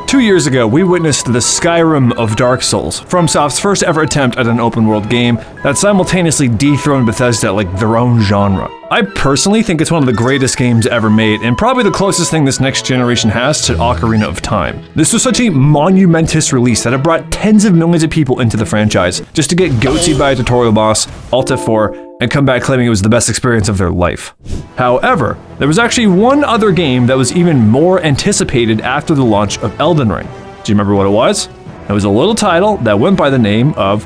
2 years ago, we witnessed the Skyrim of Dark Souls, FromSoft's first ever attempt at an open-world game that simultaneously dethroned Bethesda like their own genre. I personally think it's one of the greatest games ever made, and probably the closest thing this next generation has to Ocarina of Time. This was such a monumentous release that it brought tens of millions of people into the franchise, just to get goatsied by a tutorial boss, Alt F4, and come back claiming it was the best experience of their life. However, there was actually one other game that was even more anticipated after the launch of Elden Ring. Do you remember what it was? It was a little title that went by the name of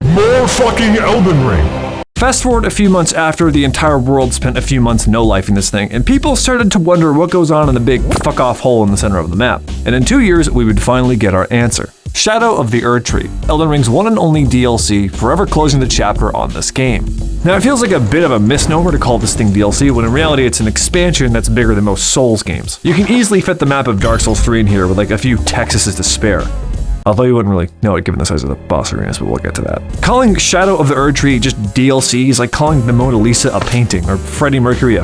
More Fucking Elden Ring. Fast forward a few months after the entire world spent a few months no-lifing this thing, and people started to wonder what goes on in the big fuck-off hole in the center of the map. And in 2 years, we would finally get our answer. Shadow of the Erdtree, Elden Ring's one and only DLC, forever closing the chapter on this game. Now, it feels like a bit of a misnomer to call this thing DLC, when in reality it's an expansion that's bigger than most Souls games. You can easily fit the map of Dark Souls 3 in here with like a few Texases to spare. Although you wouldn't really know it given the size of the boss arenas, but we'll get to that. Calling Shadow of the Erdtree just DLC is like calling the Mona Lisa a painting, or Freddie Mercury a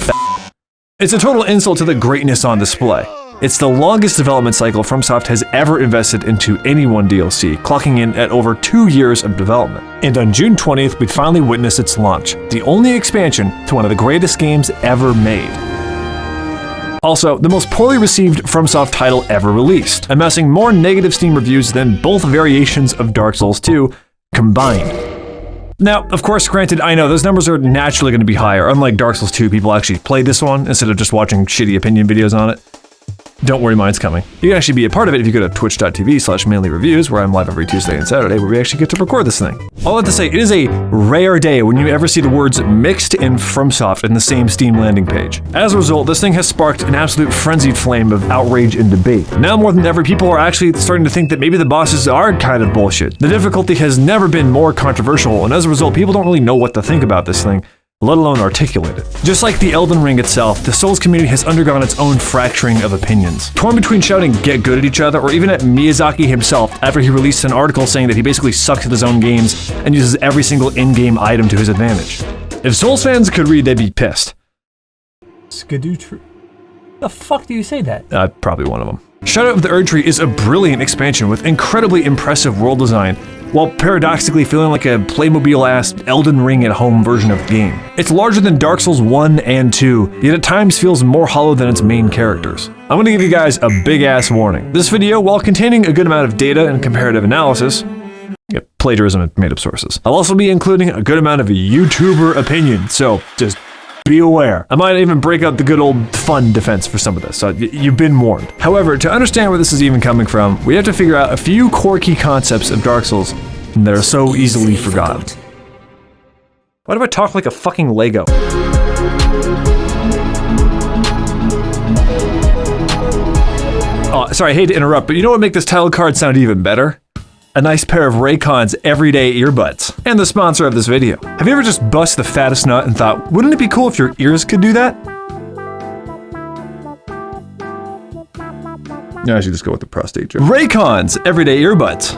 It's a total insult to the greatness on display. It's the longest development cycle FromSoft has ever invested into any one DLC, clocking in at over 2 years of development. And on June 20th, we'd finally witness its launch, the only expansion to one of the greatest games ever made. Also, the most poorly received FromSoft title ever released, amassing more negative Steam reviews than both variations of Dark Souls 2 combined. Now, of course, granted, I know those numbers are naturally going to be higher. Unlike Dark Souls 2, people actually played this one instead of just watching shitty opinion videos on it. Don't worry, mine's coming. You can actually be a part of it if you go to twitch.tv/manley-reviews, where I'm live every Tuesday and Saturday, where we actually get to record this thing. All that to say, it is a rare day when you ever see the words mixed in FromSoft in the same Steam landing page. As a result, this thing has sparked an absolute frenzied flame of outrage and debate. Now more than ever, people are actually starting to think that maybe the bosses are kind of bullshit. The difficulty has never been more controversial, and as a result, people don't really know what to think about this thing, let alone articulate it. Just like the Elden Ring itself, the Souls community has undergone its own fracturing of opinions. Torn between shouting get good at each other, or even at Miyazaki himself after he released an article saying that he basically sucks at his own games and uses every single in-game item to his advantage. If Souls fans could read, they'd be pissed. Scadutree. The fuck do you say that? Probably one of them. Shadow of the Erdtree is a brilliant expansion with incredibly impressive world design, while paradoxically feeling like a Playmobil-ass Elden Ring at home version of the game. It's larger than Dark Souls 1 and 2, yet at times feels more hollow than its main characters. I'm gonna give you guys a big-ass warning. This video, while containing a good amount of data and comparative analysis, plagiarism and made-up sources, I'll also be including a good amount of YouTuber opinion, so just be aware. I might even break out the good old fun defense for some of this, so you've been warned. However, to understand where this is even coming from, we have to figure out a few core key concepts of Dark Souls that are so easily forgotten. Why do I talk like a fucking Lego? Oh, sorry, I hate to interrupt, but you know what would make this title card sound even better? A nice pair of Raycons everyday earbuds. And the sponsor of this video. Have you ever just bust the fattest nut and thought, wouldn't it be cool if your ears could do that? No, I should just go with the prostate joke. Raycons everyday earbuds.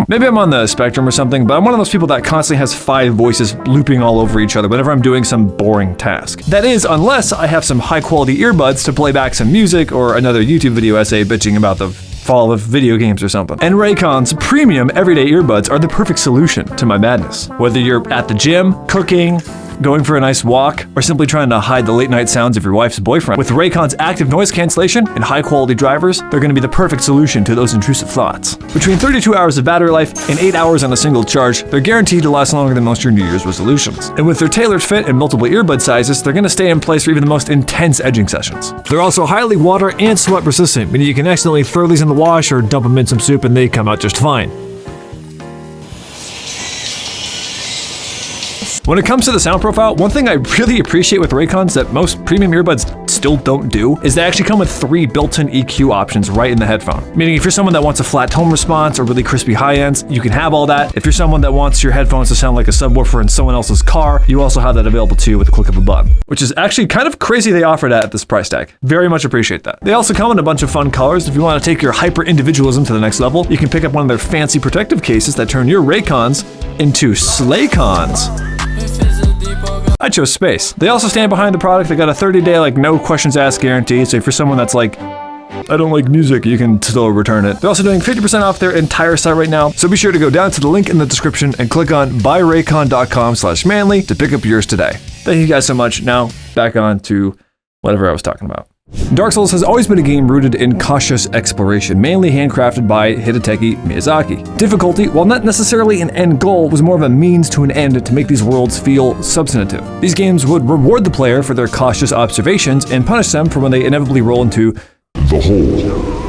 Maybe I'm on the spectrum or something, but I'm one of those people that constantly has 5 voices looping all over each other whenever I'm doing some boring task. That is, unless I have some high quality earbuds to play back some music or another YouTube video essay bitching about the fall of video games or something. And Raycons premium everyday earbuds are the perfect solution to my madness. Whether you're at the gym, cooking, going for a nice walk, or simply trying to hide the late night sounds of your wife's boyfriend. With Raycon's active noise cancellation and high quality drivers, they're going to be the perfect solution to those intrusive thoughts. Between 32 hours of battery life and 8 hours on a single charge, they're guaranteed to last longer than most of your New Year's resolutions. And with their tailored fit and multiple earbud sizes, they're going to stay in place for even the most intense edging sessions. They're also highly water and sweat resistant, meaning you can accidentally throw these in the wash or dump them in some soup and they come out just fine. When it comes to the sound profile, one thing I really appreciate with Raycons that most premium earbuds still don't do is they actually come with 3 built-in EQ options right in the headphone. Meaning if you're someone that wants a flat tone response or really crispy high ends, you can have all that. If you're someone that wants your headphones to sound like a subwoofer in someone else's car, you also have that available too with the click of a button. Which is actually kind of crazy they offer that at this price tag. Very much appreciate that. They also come in a bunch of fun colors. If you want to take your hyper-individualism to the next level, you can pick up one of their fancy protective cases that turn your Raycons into Slaycons. I chose space. They also stand behind the product. They got a 30-day, no questions asked guarantee. So if you're someone that's I don't like music, you can still return it. They're also doing 50% off their entire site right now, so be sure to go down to the link in the description and click on buyraycon.com/manly to pick up yours today. Thank you guys so much. Now, back on to whatever I was talking about. Dark Souls has always been a game rooted in cautious exploration, mainly handcrafted by Hideteki Miyazaki. Difficulty, while not necessarily an end goal, was more of a means to an end to make these worlds feel substantive. These games would reward the player for their cautious observations and punish them for when they inevitably roll into the hole.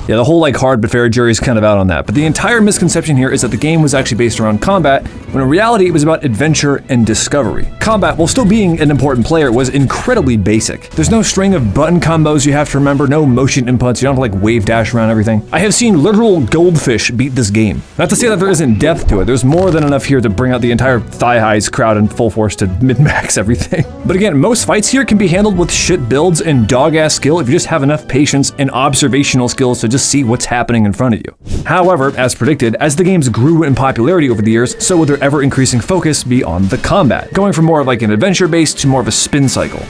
Yeah, the whole hard but fair jury is kind of out on that, but the entire misconception here is that the game was actually based around combat, when in reality it was about adventure and discovery. Combat, while still being an important player, was incredibly basic. There's no string of button combos you have to remember, no motion inputs, you don't have to wave dash around everything. I have seen literal goldfish beat this game. Not to say that there isn't depth to it, there's more than enough here to bring out the entire thigh-highs crowd in full force to min-max everything. But again, most fights here can be handled with shit builds and dog-ass skill if you just have enough patience and observational skills to just see what's happening in front of you. However, as predicted, as the games grew in popularity over the years, so would their ever-increasing focus be on the combat, going from more of an adventure-based to more of a spin cycle.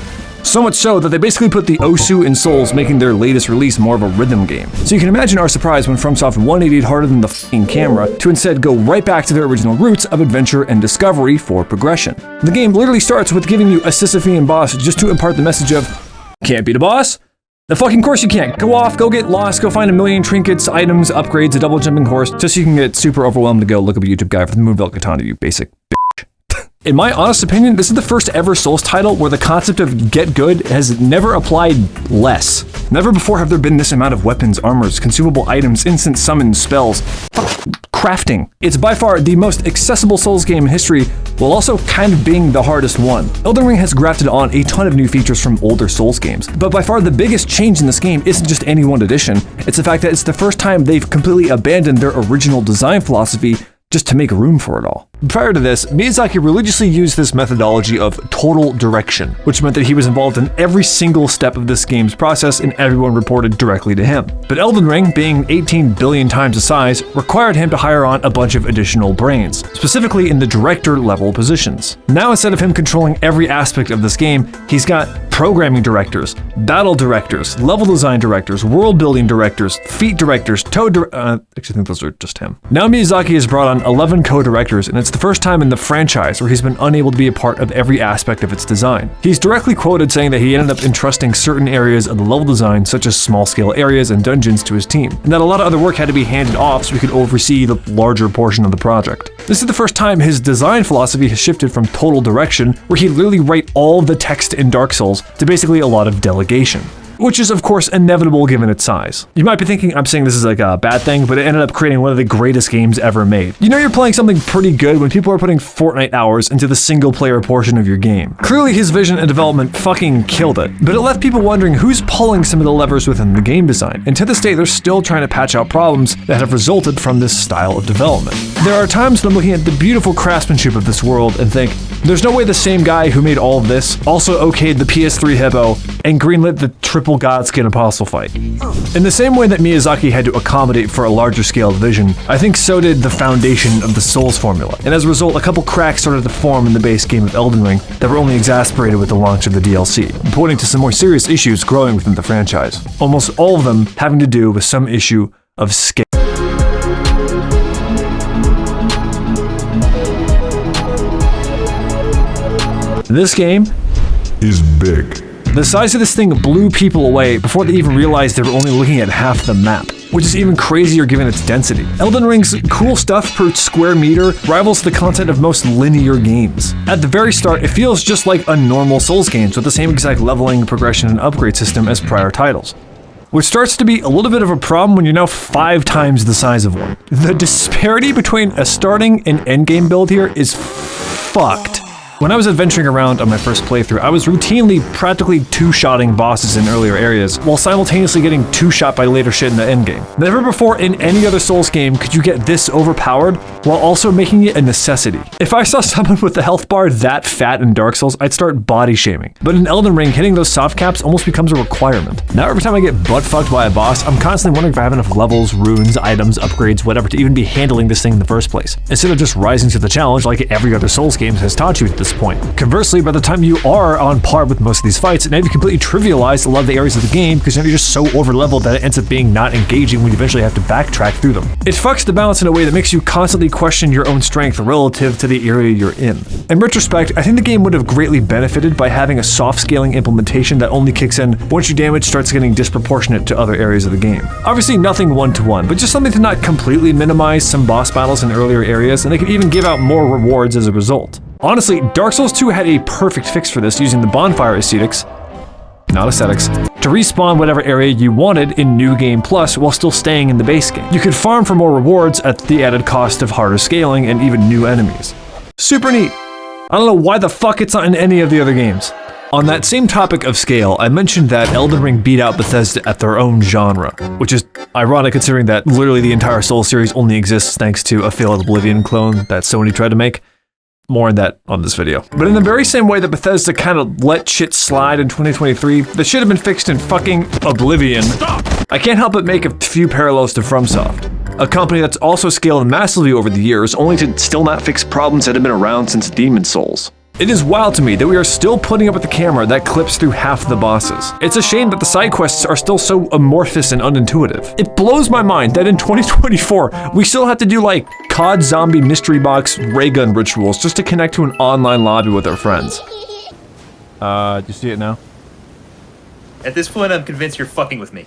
So much so that they basically put the Osu in Souls, making their latest release more of a rhythm game. So you can imagine our surprise when FromSoft 180'd harder than the f***ing camera to instead go right back to their original roots of adventure and discovery for progression. The game literally starts with giving you a Sisyphean boss just to impart the message of, can't beat a boss? The fucking course you can't. Go off, go get lost, go find a million trinkets, items, upgrades, a double jumping horse, just so you can get super overwhelmed to go look up a YouTube guy for the Moonbelt Katana, you basic bitch. In my honest opinion, this is the first ever Souls title where the concept of get good has never applied less. Never before have there been this amount of weapons, armors, consumable items, instant summons, spells, crafting. It's by far the most accessible Souls game in history, while also kind of being the hardest one. Elden Ring has grafted on a ton of new features from older Souls games, but by far the biggest change in this game isn't just any one addition, it's the fact that it's the first time they've completely abandoned their original design philosophy just to make room for it all. Prior to this, Miyazaki religiously used this methodology of total direction, which meant that he was involved in every single step of this game's process and everyone reported directly to him. But Elden Ring, being 18 billion times the size, required him to hire on a bunch of additional brains, specifically in the director-level positions. Now instead of him controlling every aspect of this game, he's got programming directors, battle directors, level design directors, world-building directors, feat directors, actually I think those are just him. Now Miyazaki has brought on 11 co-directors, and it's the first time in the franchise where he's been unable to be a part of every aspect of its design. He's directly quoted saying that he ended up entrusting certain areas of the level design, such as small-scale areas and dungeons, to his team, and that a lot of other work had to be handed off so he could oversee the larger portion of the project. This is the first time his design philosophy has shifted from total direction, where he'd literally write all the text in Dark Souls, to basically a lot of delegation. Which is of course inevitable given its size. You might be thinking I'm saying this is a bad thing, but it ended up creating one of the greatest games ever made. You know you're playing something pretty good when people are putting Fortnite hours into the single player portion of your game. Clearly his vision and development fucking killed it, but it left people wondering who's pulling some of the levers within the game design, and to this day they're still trying to patch out problems that have resulted from this style of development. There are times when I'm looking at the beautiful craftsmanship of this world and think, there's no way the same guy who made all of this also okayed the PS3 Hippo and greenlit the triple Godskin Apostle fight. In the same way that Miyazaki had to accommodate for a larger scale vision, I think so did the foundation of the Souls formula, and as a result a couple cracks started to form in the base game of Elden Ring that were only exacerbated with the launch of the DLC, pointing to some more serious issues growing within the franchise, almost all of them having to do with some issue of scale. This game is big. The size of this thing blew people away before they even realized they were only looking at half the map, which is even crazier given its density. Elden Ring's cool stuff per square meter rivals the content of most linear games. At the very start, it feels just like a normal Souls games with the same exact leveling, progression, and upgrade system as prior titles, which starts to be a little bit of a problem when you're now 5 times the size of one. The disparity between a starting and endgame build here is fucked. When I was adventuring around on my first playthrough, I was routinely practically two-shotting bosses in earlier areas, while simultaneously getting two-shot by later shit in the endgame. Never before in any other Souls game could you get this overpowered, while also making it a necessity. If I saw someone with the health bar that fat in Dark Souls, I'd start body shaming. But in Elden Ring, hitting those soft caps almost becomes a requirement. Now every time I get butt-fucked by a boss, I'm constantly wondering if I have enough levels, runes, items, upgrades, whatever to even be handling this thing in the first place, instead of just rising to the challenge like every other Souls game has taught you at this this point. Conversely, by the time you are on par with most of these fights, now you've completely trivialized a lot of the areas of the game because now you're just so over-leveled that it ends up being not engaging when you eventually have to backtrack through them. It fucks the balance in a way that makes you constantly question your own strength relative to the area you're in. In retrospect, I think the game would have greatly benefited by having a soft scaling implementation that only kicks in once your damage starts getting disproportionate to other areas of the game. Obviously nothing one-to-one, but just something to not completely minimize some boss battles in earlier areas, and they could even give out more rewards as a result. Honestly, Dark Souls 2 had a perfect fix for this using the bonfire aesthetics, not aesthetics, to respawn whatever area you wanted in New Game Plus while still staying in the base game. You could farm for more rewards at the added cost of harder scaling and even new enemies. Super neat. I don't know why the fuck it's not in any of the other games. On that same topic of scale, I mentioned that Elden Ring beat out Bethesda at their own genre, which is ironic considering that literally the entire Souls series only exists thanks to a failed Oblivion clone that Sony tried to make. More on that on this video. But in the very same way that Bethesda kind of let shit slide in 2023, that should have been fixed in fucking Oblivion. I can't help but make a few parallels to Fromsoft, a company that's also scaled massively over the years, only to still not fix problems that have been around since Demon's Souls. It is wild to me that we are still putting up with the camera that clips through half the bosses. It's a shame that the side quests are still so amorphous and unintuitive. It blows my mind that in 2024, we still have to do like COD zombie mystery box ray gun rituals just to connect to an online lobby with our friends. Do you see it now? At this point, I'm convinced you're fucking with me.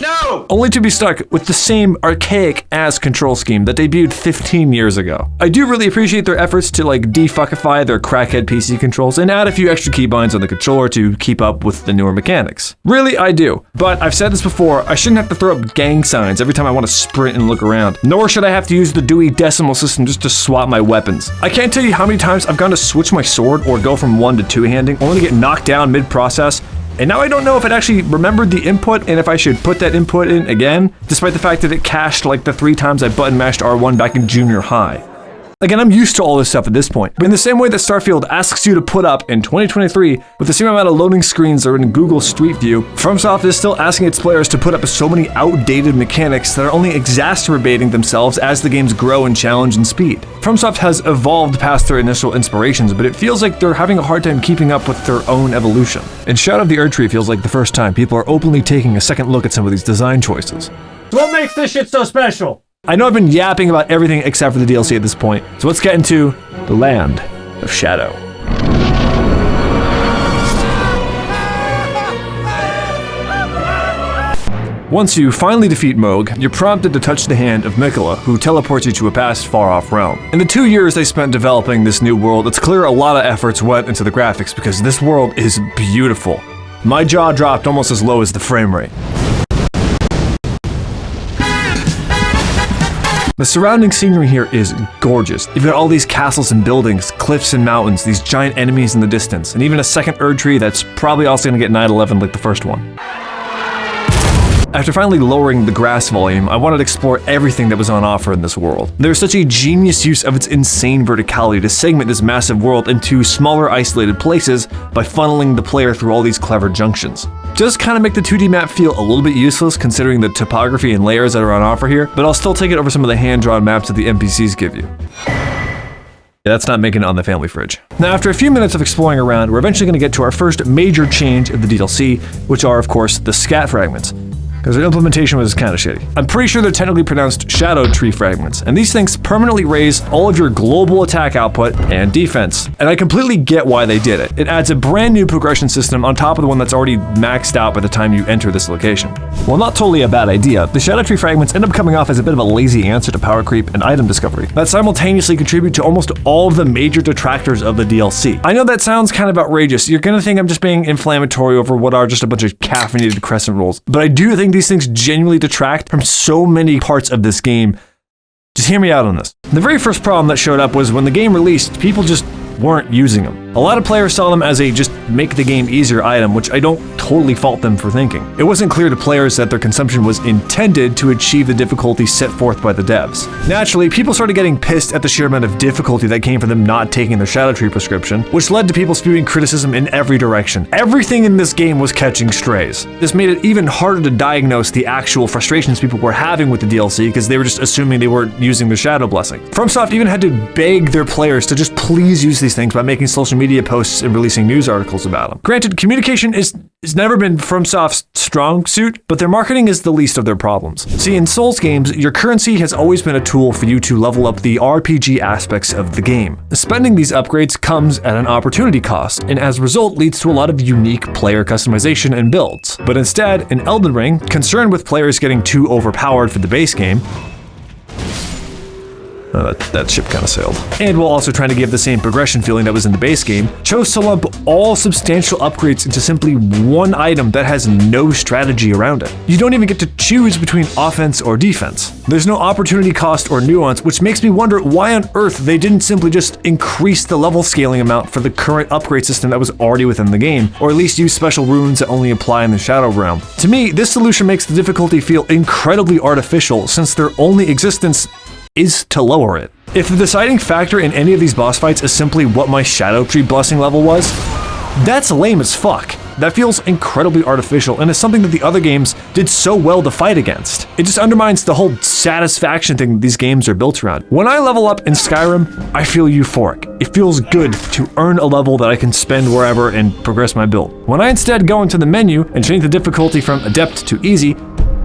No! Only to be stuck with the same archaic-ass control scheme that debuted 15 years ago. I do really appreciate their efforts to like defuckify their crackhead PC controls and add a few extra keybinds on the controller to keep up with the newer mechanics. Really, I do. But I've said this before, I shouldn't have to throw up gang signs every time I want to sprint and look around. Nor should I have to use the Dewey Decimal System just to swap my weapons. I can't tell you how many times I've gone to switch my sword or go from one to two-handing, only to get knocked down mid-process. And now I don't know if it actually remembered the input and if I should put that input in again, despite the fact that it cached like the 3 times I button mashed R1 back in junior high. Again, I'm used to all this stuff at this point, but in the same way that Starfield asks you to put up in 2023 with the same amount of loading screens that are in Google Street View, FromSoft is still asking its players to put up so many outdated mechanics that are only exacerbating themselves as the games grow in challenge and speed. FromSoft has evolved past their initial inspirations, but it feels like they're having a hard time keeping up with their own evolution. And Shadow of the Erdtree feels like the first time people are openly taking a second look at some of these design choices. So what makes this shit so special? I know I've been yapping about everything except for the DLC at this point, so let's get into the Land of Shadow. Once you finally defeat Moog, you're prompted to touch the hand of Mikola, who teleports you to a past far-off realm. In the 2 years they spent developing this new world, it's clear a lot of efforts went into the graphics because this world is beautiful. My jaw dropped almost as low as the frame rate. The surrounding scenery here is gorgeous. You've got all these castles and buildings, cliffs and mountains, these giant enemies in the distance, and even a second Erdtree that's probably also gonna get 9/11 like the first one. After finally lowering the grass volume, I wanted to explore everything that was on offer in this world. There's such a genius use of its insane verticality to segment this massive world into smaller isolated places by funneling the player through all these clever junctions. Just kind of make the 2D map feel a little bit useless considering the topography and layers that are on offer here, but I'll still take it over some of the hand-drawn maps that the NPCs give you. Yeah, that's not making it on the family fridge. Now, after a few minutes of exploring around, we're eventually going to get to our first major change of the DLC, which are, of course, the Scat Fragments, because their implementation was kind of shitty. I'm pretty sure they're technically pronounced Scadutree Fragments, and these things permanently raise all of your global attack output and defense. And I completely get why they did it. It adds a brand new progression system on top of the one that's already maxed out by the time you enter this location. While not totally a bad idea, the Scadutree Fragments end up coming off as a bit of a lazy answer to power creep and item discovery that simultaneously contribute to almost all of the major detractors of the DLC. I know that sounds kind of outrageous. You're gonna think I'm just being inflammatory over what are just a bunch of caffeinated crescent rolls, but I do think these things genuinely detract from so many parts of this game. Just hear me out on this. The very first problem that showed up was when the game released, people just weren't using them. A lot of players saw them as a just make the game easier item, which I don't totally fault them for thinking. It wasn't clear to players that their consumption was intended to achieve the difficulty set forth by the devs. Naturally, people started getting pissed at the sheer amount of difficulty that came from them not taking their Scadutree prescription, which led to people spewing criticism in every direction. Everything in this game was catching strays. This made it even harder to diagnose the actual frustrations people were having with the DLC because they were just assuming they weren't using the shadow blessing. Fromsoft even had to beg their players to just please use these things by making social media posts and releasing news articles about them. Granted, communication has never been FromSoft's strong suit, but their marketing is the least of their problems. See, in Souls games, your currency has always been a tool for you to level up the RPG aspects of the game. Spending these upgrades comes at an opportunity cost, and as a result leads to a lot of unique player customization and builds. But instead, in Elden Ring, concerned with players getting too overpowered for the base game, that ship kind of sailed. And while also trying to give the same progression feeling that was in the base game, chose to lump all substantial upgrades into simply one item that has no strategy around it. You don't even get to choose between offense or defense. There's no opportunity cost or nuance, which makes me wonder why on earth they didn't simply just increase the level scaling amount for the current upgrade system that was already within the game, or at least use special runes that only apply in the Shadow Realm. To me, this solution makes the difficulty feel incredibly artificial since their only existence is to lower it. If the deciding factor in any of these boss fights is simply what my Scadutree blessing level was, that's lame as fuck. That feels incredibly artificial and is something that the other games did so well to fight against. It just undermines the whole satisfaction thing that these games are built around. When I level up in Skyrim, I feel euphoric. It feels good to earn a level that I can spend wherever and progress my build. When I instead go into the menu and change the difficulty from Adept to Easy,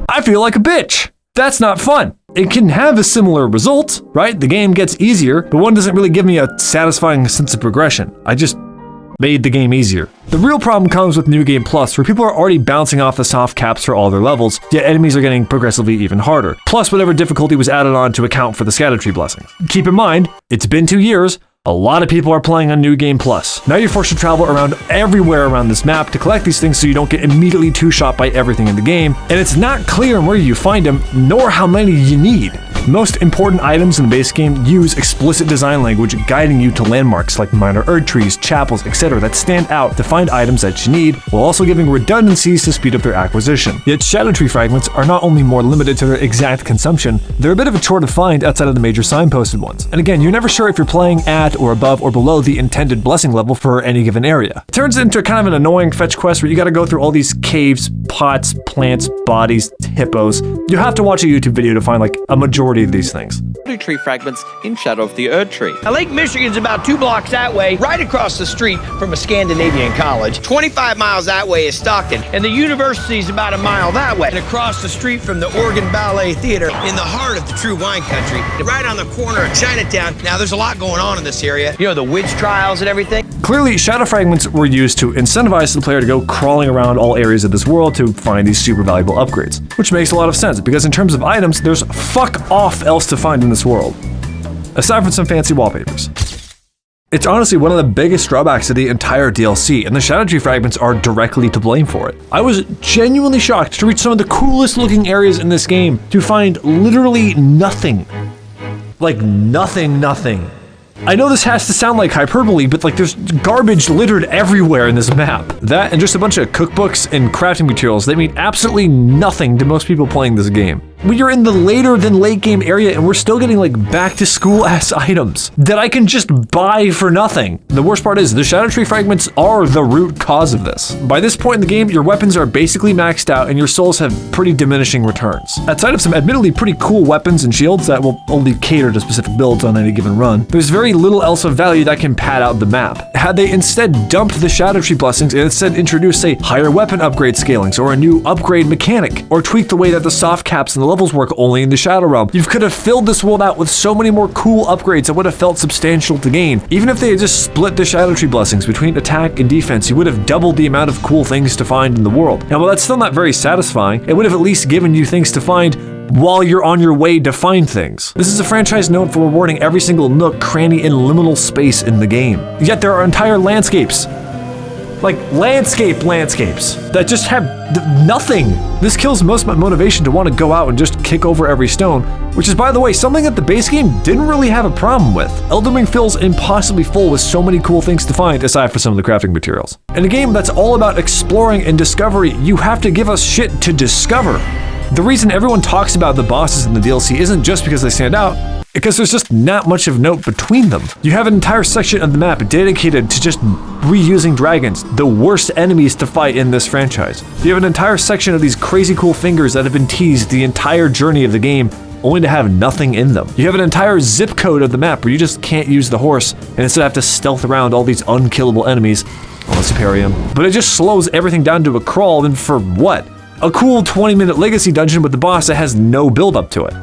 I feel like a bitch. That's not fun. It can have a similar result, right? The game gets easier, but one doesn't really give me a satisfying sense of progression. I just made the game easier. The real problem comes with New Game Plus, where people are already bouncing off the soft caps for all their levels, yet enemies are getting progressively even harder, plus whatever difficulty was added on to account for the Scadutree blessing. Keep in mind, it's been 2 years, a lot of people are playing on New Game Plus. Now you're forced to travel around everywhere around this map to collect these things so you don't get immediately two-shot by everything in the game, and it's not clear where you find them, nor how many you need. Most important items in the base game use explicit design language guiding you to landmarks like minor Erdtrees, chapels, etc. that stand out to find items that you need, while also giving redundancies to speed up their acquisition. Yet Scadutree Fragments are not only more limited to their exact consumption, they're a bit of a chore to find outside of the major signposted ones. And again, you're never sure if you're playing at or above or below the intended blessing level for any given area. It turns into kind of an annoying fetch quest where you gotta go through all these caves, pots, plants, bodies, hippos. You have to watch a YouTube video to find like a majority of these things. Scadutree Fragments in Shadow of the Erdtree. Now, Lake Michigan's about 2 blocks that way, right across the street from a Scandinavian college. 25 miles that way is Stockton, and the university's about a mile that way. And across the street from the Oregon Ballet Theater, in the heart of the true wine country, right on the corner of Chinatown. Now, there's a lot going on in this area. You know, the witch trials and everything. Clearly, Shadow Fragments were used to incentivize the player to go crawling around all areas of this world to find these super valuable upgrades, which makes a lot of sense because in terms of items, there's fuck off else to find in this world, aside from some fancy wallpapers. It's honestly one of the biggest drawbacks to the entire DLC, and the Scadutree Fragments are directly to blame for it. I was genuinely shocked to reach some of the coolest looking areas in this game to find literally nothing. Like nothing. I know this has to sound like hyperbole, but like there's garbage littered everywhere in this map. That and just a bunch of cookbooks and crafting materials that mean absolutely nothing to most people playing this game. We are in the later than late game area and we're still getting like back to school ass items that I can just buy for nothing. The worst part is the Scadutree Fragments are the root cause of this. By this point in the game, your weapons are basically maxed out and your souls have pretty diminishing returns. Outside of some admittedly pretty cool weapons and shields that will only cater to specific builds on any given run, there's very little else of value that can pad out the map. Had they instead dumped the Scadutree blessings and instead introduced, say, higher weapon upgrade scalings or a new upgrade mechanic, or tweaked the way that the soft caps and the levels work only in the Shadow Realm, you could have filled this world out with so many more cool upgrades that would have felt substantial to gain. Even if they had just split the Scadutree blessings between attack and defense, you would have doubled the amount of cool things to find in the world. Now, while that's still not very satisfying, it would have at least given you things to find while you're on your way to find things. This is a franchise known for rewarding every single nook, cranny, and liminal space in the game. Yet there are entire landscapes Like landscapes that just have nothing. This kills most of my motivation to want to go out and just kick over every stone, which is, by the way, something that the base game didn't really have a problem with. Elden Ring feels impossibly full with so many cool things to find aside for some of the crafting materials. In a game that's all about exploring and discovery, you have to give us shit to discover. The reason everyone talks about the bosses in the DLC isn't just because they stand out, because there's just not much of note between them. You have an entire section of the map dedicated to just reusing dragons, the worst enemies to fight in this franchise. You have an entire section of these crazy cool fingers that have been teased the entire journey of the game, only to have nothing in them. You have an entire zip code of the map where you just can't use the horse and instead have to stealth around all these unkillable enemies, unless you parry them. But it just slows everything down to a crawl, and for what? A cool 20-minute legacy dungeon with the boss that has no build up to it.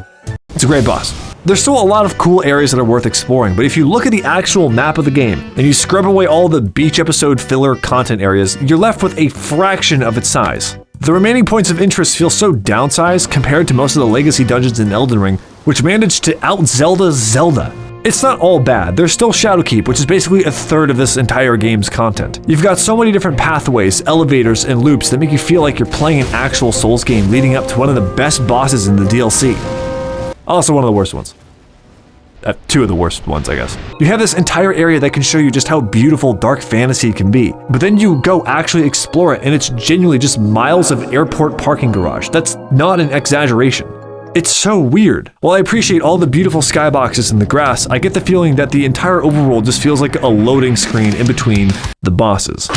It's a great boss. There's still a lot of cool areas that are worth exploring, but if you look at the actual map of the game and you scrub away all the beach episode filler content areas, you're left with a fraction of its size. The remaining points of interest feel so downsized compared to most of the legacy dungeons in Elden Ring, which managed to out-Zelda Zelda. It's not all bad. There's still Shadowkeep, which is basically a third of this entire game's content. You've got so many different pathways, elevators, and loops that make you feel like you're playing an actual Souls game leading up to one of the best bosses in the DLC. Also one of the worst ones. Two of the worst ones, I guess. You have this entire area that can show you just how beautiful dark fantasy can be, but then you go actually explore it and it's genuinely just miles of airport parking garage. That's not an exaggeration. It's so weird. While I appreciate all the beautiful skyboxes and the grass, I get the feeling that the entire overworld just feels like a loading screen in between the bosses.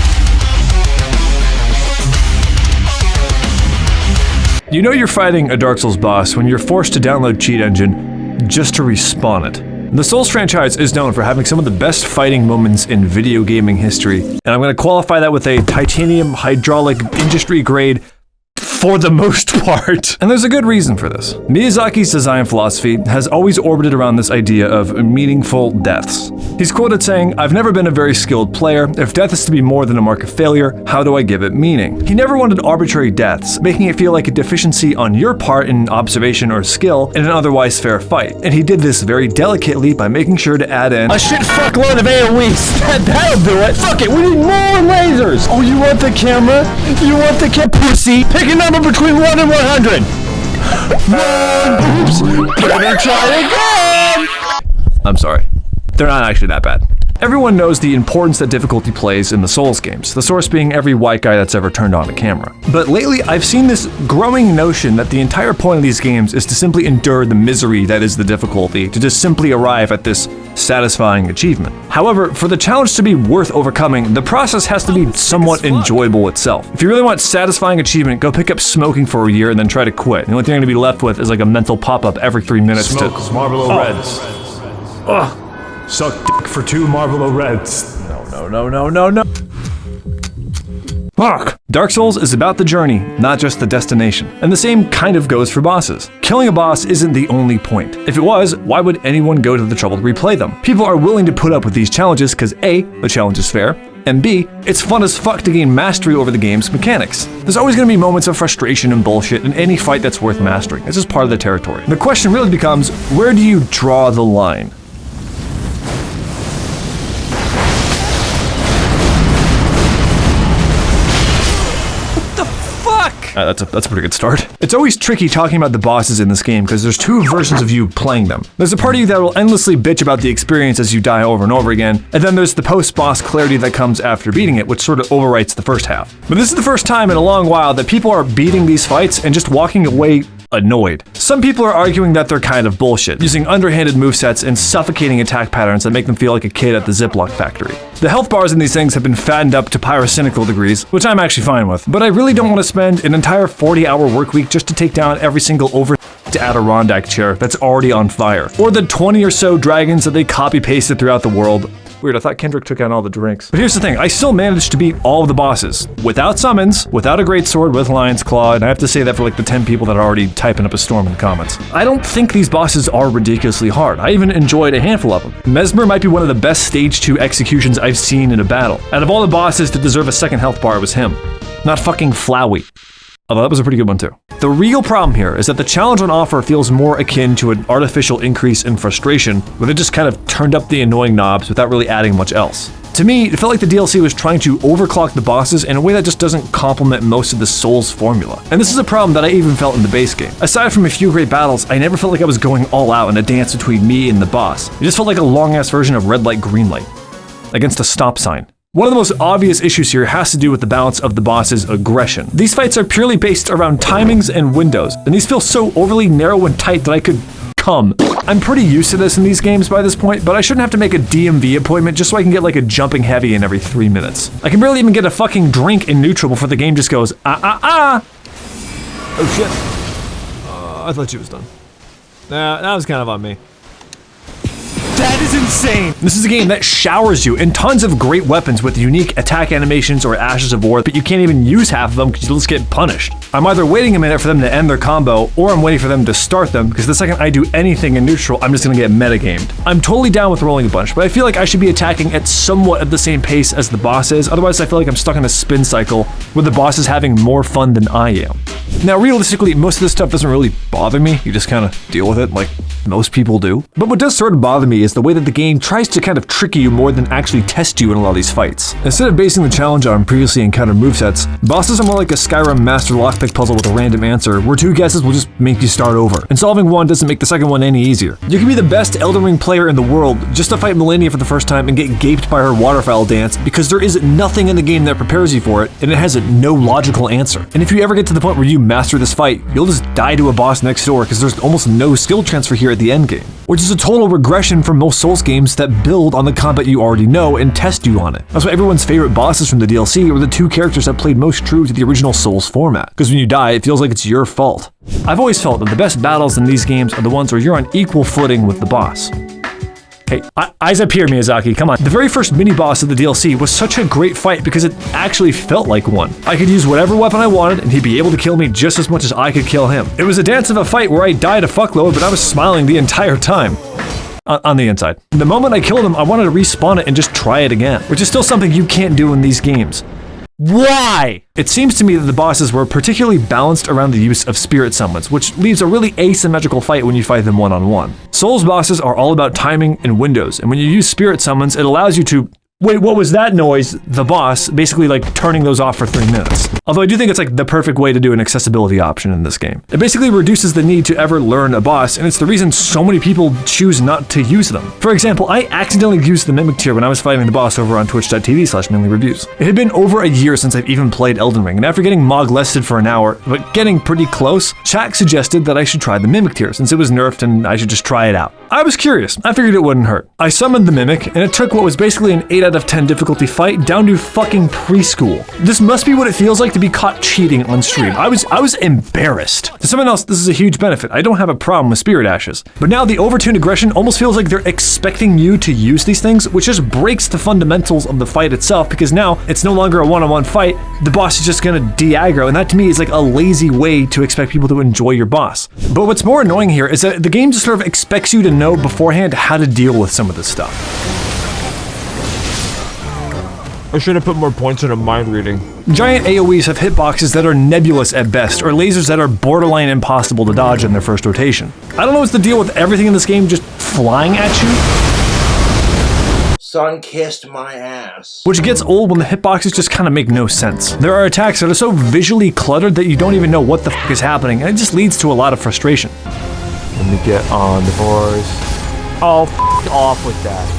You know you're fighting a Dark Souls boss when you're forced to download Cheat Engine just to respawn it. The Souls franchise is known for having some of the best fighting moments in video gaming history, and I'm going to qualify that with a titanium hydraulic industry grade for the most part. And there's a good reason for this. Miyazaki's design philosophy has always orbited around this idea of meaningful deaths. He's quoted saying, "I've never been a very skilled player. If death is to be more than a mark of failure, how do I give it meaning?" He never wanted arbitrary deaths, making it feel like a deficiency on your part in observation or skill in an otherwise fair fight. And he did this very delicately by making sure to add in a shit fuckload of AoEs. That'll do it. Fuck it, we need more lasers. Oh, you want the camera? You want the pussy? Pick a number between 1 and 100. 1. Oops. Better try again. I'm sorry. They're not actually that bad. Everyone knows the importance that difficulty plays in the Souls games, the source being every white guy that's ever turned on a camera. But lately, I've seen this growing notion that the entire point of these games is to simply endure the misery that is the difficulty, to just simply arrive at this satisfying achievement. However, for the challenge to be worth overcoming, the process has to be somewhat enjoyable itself. If you really want satisfying achievement, go pick up smoking for a year and then try to quit. The only thing you're gonna be left with is like a mental pop-up every 3 minutes Smoke to Marlboro Reds. Ugh. Suck dick for 2 Marlboro Reds. No. Fuck! Dark Souls is about the journey, not just the destination. And the same kind of goes for bosses. Killing a boss isn't the only point. If it was, why would anyone go to the trouble to replay them? People are willing to put up with these challenges because A, the challenge is fair, and B, it's fun as fuck to gain mastery over the game's mechanics. There's always going to be moments of frustration and bullshit in any fight that's worth mastering. It's just part of the territory. The question really becomes, where do you draw the line? That's a pretty good start. It's always tricky talking about the bosses in this game because there's 2 versions of you playing them. There's a part of you that will endlessly bitch about the experience as you die over and over again, and then there's the post-boss clarity that comes after beating it, which sort of overwrites the first half. But this is the first time in a long while that people are beating these fights and just walking away annoyed. Some people are arguing that they're kind of bullshit, using underhanded movesets and suffocating attack patterns that make them feel like a kid at the Ziploc factory. The health bars in these things have been fattened up to pyrocynical degrees, which I'm actually fine with, but I really don't want to spend an entire 40-hour work week just to take down every single Adirondack chair that's already on fire, or the 20 or so dragons that they copy-pasted throughout the world. Weird, I thought Kendrick took out all the drinks. But here's the thing, I still managed to beat all of the bosses, without summons, without a great sword, with Lion's Claw, and I have to say that for like the 10 people that are already typing up a storm in the comments. I don't think these bosses are ridiculously hard. I even enjoyed a handful of them. Mesmer might be one of the best stage 2 executions I've seen in a battle. Out of all the bosses to deserve a second health bar, it was him. Not fucking Flowey. Although that was a pretty good one too. The real problem here is that the challenge on offer feels more akin to an artificial increase in frustration, where they just kind of turned up the annoying knobs without really adding much else. To me, it felt like the DLC was trying to overclock the bosses in a way that just doesn't complement most of the Souls formula. And this is a problem that I even felt in the base game. Aside from a few great battles, I never felt like I was going all out in a dance between me and the boss. It just felt like a long-ass version of red light, green light against a stop sign. One of the most obvious issues here has to do with the balance of the boss's aggression. These fights are purely based around timings and windows, and these feel so overly narrow and tight that I could come. I'm pretty used to this in these games by this point, but I shouldn't have to make a DMV appointment just so I can get like a jumping heavy in every 3 minutes. I can barely even get a fucking drink in neutral before the game just goes, ah. Oh shit. I thought she was done. Nah, that was kind of on me. That is insane! This is a game that showers you in tons of great weapons with unique attack animations or Ashes of War, but you can't even use half of them because you'll just get punished. I'm either waiting a minute for them to end their combo, or I'm waiting for them to start them, because the second I do anything in neutral, I'm just gonna get metagamed. I'm totally down with rolling a bunch, but I feel like I should be attacking at somewhat of the same pace as the boss is, otherwise I feel like I'm stuck in a spin cycle where the boss is having more fun than I am. Now realistically, most of this stuff doesn't really bother me, you just kind of deal with it like most people do. But what does sort of bother me is the way that the game tries to kind of trick you more than actually test you in a lot of these fights. Instead of basing the challenge on previously encountered movesets, bosses are more like a Skyrim master lockpick puzzle with a random answer, where 2 guesses will just make you start over. And solving one doesn't make the second one any easier. You can be the best Elden Ring player in the world just to fight Malenia for the first time and get gaped by her waterfowl dance because there is nothing in the game that prepares you for it, and it has no logical answer. And if you ever get to the point where you master this fight, you'll just die to a boss next door because there's almost no skill transfer here at the end game, which is a total regression from most Souls games that build on the combat you already know and test you on it. That's why everyone's favorite bosses from the DLC were the 2 characters that played most true to the original Souls format, because when you die, it feels like it's your fault. I've always felt that the best battles in these games are the ones where you're on equal footing with the boss. Hey, eyes up here, Miyazaki, come on. The very first mini-boss of the DLC was such a great fight because it actually felt like one. I could use whatever weapon I wanted, and he'd be able to kill me just as much as I could kill him. It was a dance of a fight where I died a fuckload, but I was smiling the entire time. On the inside. The moment I killed him, I wanted to respawn it and just try it again, which is still something you can't do in these games. Why? It seems to me that the bosses were particularly balanced around the use of spirit summons, which leaves a really asymmetrical fight when you fight them one-on-one. Souls bosses are all about timing and windows, and when you use spirit summons, it allows you to wait, what was that noise? The boss, basically like turning those off for 3 minutes. Although I do think it's like the perfect way to do an accessibility option in this game. It basically reduces the need to ever learn a boss, and it's the reason so many people choose not to use them. For example, I accidentally used the Mimic tier when I was fighting the boss over on twitch.tv/ManleyReviews. It had been over a year since I've even played Elden Ring, and after getting Mog-lested for an hour, but getting pretty close, chat suggested that I should try the Mimic tier since it was nerfed and I should just try it out. I was curious. I figured it wouldn't hurt. I summoned the Mimic, and it took what was basically an 8 out of 10 difficulty fight down to fucking preschool. This must be what it feels like to be caught cheating on stream. I was embarrassed. To someone else, this is a huge benefit. I don't have a problem with Spirit Ashes. But now the overtuned aggression almost feels like they're expecting you to use these things, which just breaks the fundamentals of the fight itself, because now it's no longer a one-on-one fight. The boss is just gonna de-aggro, and that to me is like a lazy way to expect people to enjoy your boss. But what's more annoying here is that the game just sort of expects you to know beforehand how to deal with some of this stuff. I should have put more points into mind reading. Giant AoEs have hitboxes that are nebulous at best, or lasers that are borderline impossible to dodge in their first rotation. I don't know what's the deal with everything in this game just flying at you. Son kissed my ass. Which gets old when the hitboxes just kind of make no sense. There are attacks that are so visually cluttered that you don't even know what the fuck is happening, and it just leads to a lot of frustration. Let me get on the horse. Oh, f off with that.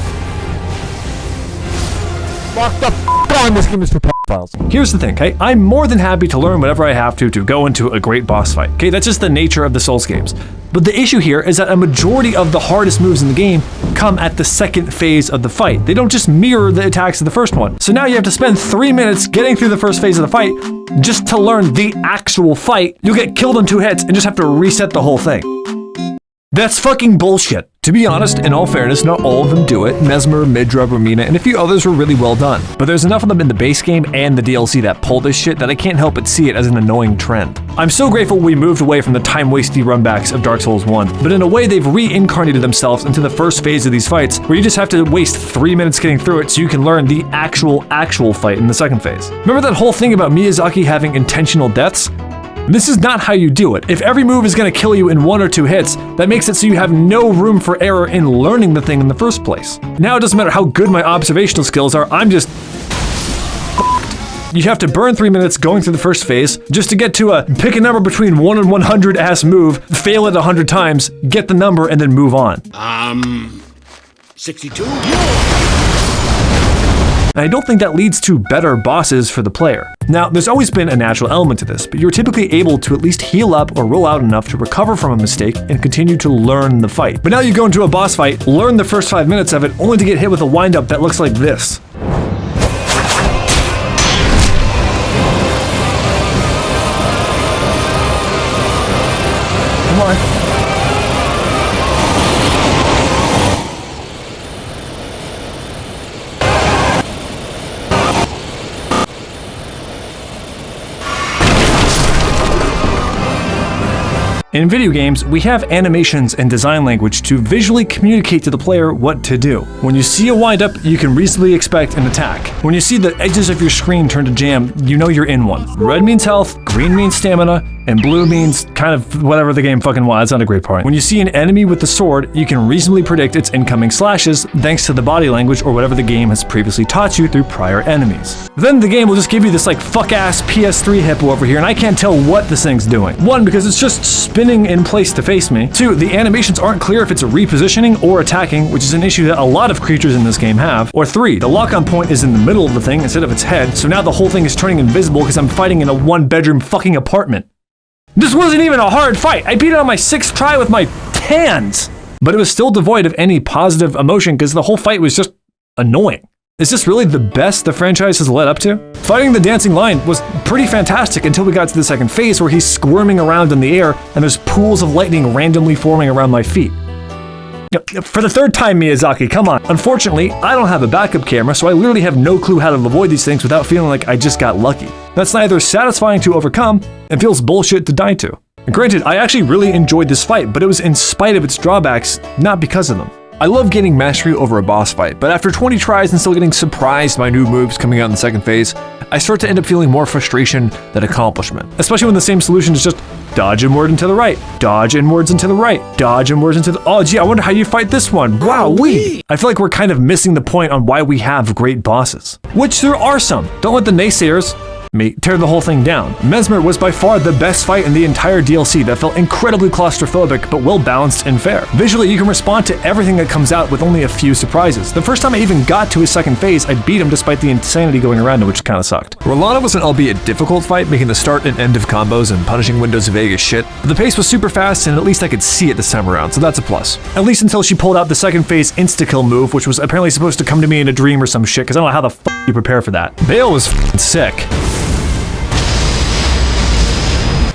Fuck the f on, this game is for pedophiles. Here's the thing, okay? I'm more than happy to learn whatever I have to go into a great boss fight, okay? That's just the nature of the Souls games. But the issue here is that a majority of the hardest moves in the game come at the second phase of the fight. They don't just mirror the attacks of the first one. So now you have to spend 3 minutes getting through the first phase of the fight just to learn the actual fight. You'll get killed in 2 hits and just have to reset the whole thing. That's fucking bullshit. To be honest, in all fairness, not all of them do it. Mesmer, Midra, Romina, and a few others were really well done. But there's enough of them in the base game and the DLC that pull this shit that I can't help but see it as an annoying trend. I'm so grateful we moved away from the time-wasty runbacks of Dark Souls 1, but in a way they've reincarnated themselves into the first phase of these fights, where you just have to waste 3 minutes getting through it so you can learn the actual fight in the second phase. Remember that whole thing about Miyazaki having intentional deaths? This is not how you do it. If every move is going to kill you in 1 or 2 hits, that makes it so you have no room for error in learning the thing in the first place. Now it doesn't matter how good my observational skills are, I'm just you have to burn 3 minutes going through the first phase just to get to a pick a number between 1 and 100 ass move, fail it 100 times, get the number, and then move on. 62? And I don't think that leads to better bosses for the player. Now, there's always been a natural element to this, but you're typically able to at least heal up or roll out enough to recover from a mistake and continue to learn the fight. But now you go into a boss fight, learn the first 5 minutes of it, only to get hit with a wind-up that looks like this. Come on. In video games, we have animations and design language to visually communicate to the player what to do. When you see a wind-up, you can reasonably expect an attack. When you see the edges of your screen turn to jam, you know you're in one. Red means health, green means stamina, and blue means kind of whatever the game fucking was. It's not a great point. When you see an enemy with the sword, you can reasonably predict its incoming slashes thanks to the body language or whatever the game has previously taught you through prior enemies. Then the game will just give you this like fuck-ass PS3 hippo over here, and I can't tell what this thing's doing. 1, because it's just spinning in place to face me. 2, the animations aren't clear if it's repositioning or attacking, which is an issue that a lot of creatures in this game have. Or 3, the lock-on point is in the middle of the thing instead of its head, so now the whole thing is turning invisible because I'm fighting in a 1-bedroom fucking apartment. This wasn't even a hard fight. I beat it on my 6th try with my hands. But it was still devoid of any positive emotion because the whole fight was just annoying. Is this really the best the franchise has led up to? Fighting the dancing lion was pretty fantastic until we got to the second phase where he's squirming around in the air and there's pools of lightning randomly forming around my feet. For the 3rd time, Miyazaki, come on. Unfortunately, I don't have a backup camera, so I literally have no clue how to avoid these things without feeling like I just got lucky. That's neither satisfying to overcome and feels bullshit to die to. And granted, I actually really enjoyed this fight, but it was in spite of its drawbacks, not because of them. I love gaining mastery over a boss fight, but after 20 tries and still getting surprised by new moves coming out in the second phase, I start to end up feeling more frustration than accomplishment. Especially when the same solution is just dodge inward and to the right, dodge inwards and to the right, dodge inwards and to the— oh gee, I wonder how you fight this one. Wow-wee! I feel like we're kind of missing the point on why we have great bosses. Which there are some. Don't let the naysayers tear the whole thing down. Mesmer was by far the best fight in the entire DLC that felt incredibly claustrophobic but well balanced and fair. Visually, you can respond to everything that comes out with only a few surprises. The first time I even got to his second phase, I beat him despite the insanity going around him, which kind of sucked. Rolana was an albeit difficult fight, making the start and end of combos and punishing Windows vague as shit, but the pace was super fast and at least I could see it this time around, so that's a plus. At least until she pulled out the second phase insta-kill move, which was apparently supposed to come to me in a dream or some shit, because I don't know how the fuck you prepare for that. Bale was sick.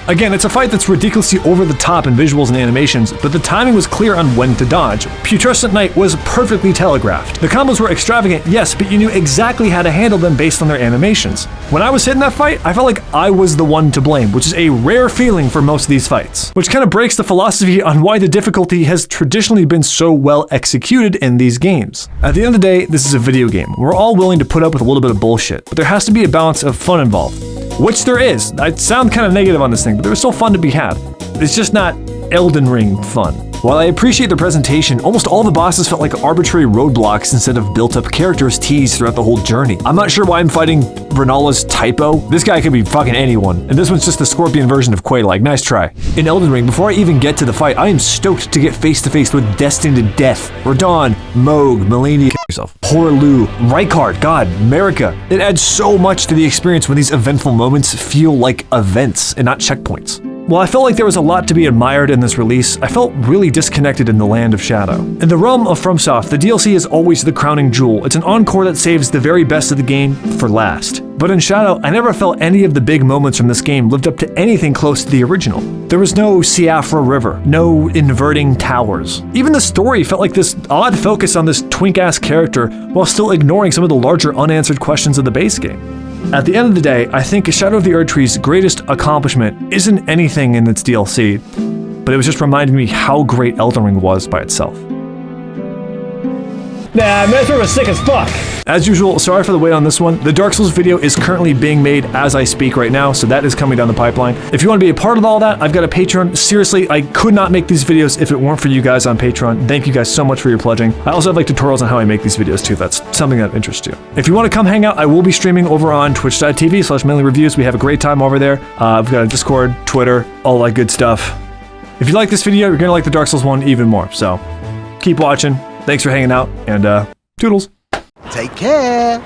Again, it's a fight that's ridiculously over the top in visuals and animations, but the timing was clear on when to dodge. Putrescent Knight was perfectly telegraphed. The combos were extravagant, yes, but you knew exactly how to handle them based on their animations. When I was hitting that fight, I felt like I was the one to blame, which is a rare feeling for most of these fights. Which kind of breaks the philosophy on why the difficulty has traditionally been so well executed in these games. At the end of the day, this is a video game. We're all willing to put up with a little bit of bullshit, but there has to be a balance of fun involved. Which there is. I sound kind of negative on this thing, but there was still fun to be had. It's just not Elden Ring fun. While I appreciate the presentation, almost all the bosses felt like arbitrary roadblocks instead of built-up characters teased throughout the whole journey. I'm not sure why I'm fighting Renala's typo. This guy could be fucking anyone, and this one's just the Scorpion version of Quay, like, nice try. In Elden Ring, before I even get to the fight, I am stoked to get face-to-face with destined to death. Radahn, Moog, Malenia, Horlu, Rykard, God, Marika. It adds so much to the experience when these eventful moments feel like events and not checkpoints. While I felt like there was a lot to be admired in this release, I felt really disconnected in the Land of Shadow. In the realm of FromSoft, the DLC is always the crowning jewel. It's an encore that saves the very best of the game for last. But in Shadow, I never felt any of the big moments from this game lived up to anything close to the original. There was no Siafra River, no inverting towers. Even the story felt like this odd focus on this twink-ass character while still ignoring some of the larger unanswered questions of the base game. At the end of the day, I think Shadow of the Erdtree's greatest accomplishment isn't anything in its DLC, but it was just reminding me how great Elden Ring was by itself. Nah, Metro was sick as fuck. As usual, sorry for the wait on this one. The Dark Souls video is currently being made as I speak right now, so that is coming down the pipeline. If you want to be a part of all that, I've got a Patreon. Seriously, I could not make these videos if it weren't for you guys on Patreon. Thank you guys so much for your pledging. I also have like tutorials on how I make these videos too. That's something that interests you. If you want to come hang out, I will be streaming over on twitch.tv/ManleyReviews. We have a great time over there. We've got a Discord, Twitter, all that good stuff. If you like this video, you're going to like the Dark Souls one even more. So keep watching. Thanks for hanging out, and toodles. Take care.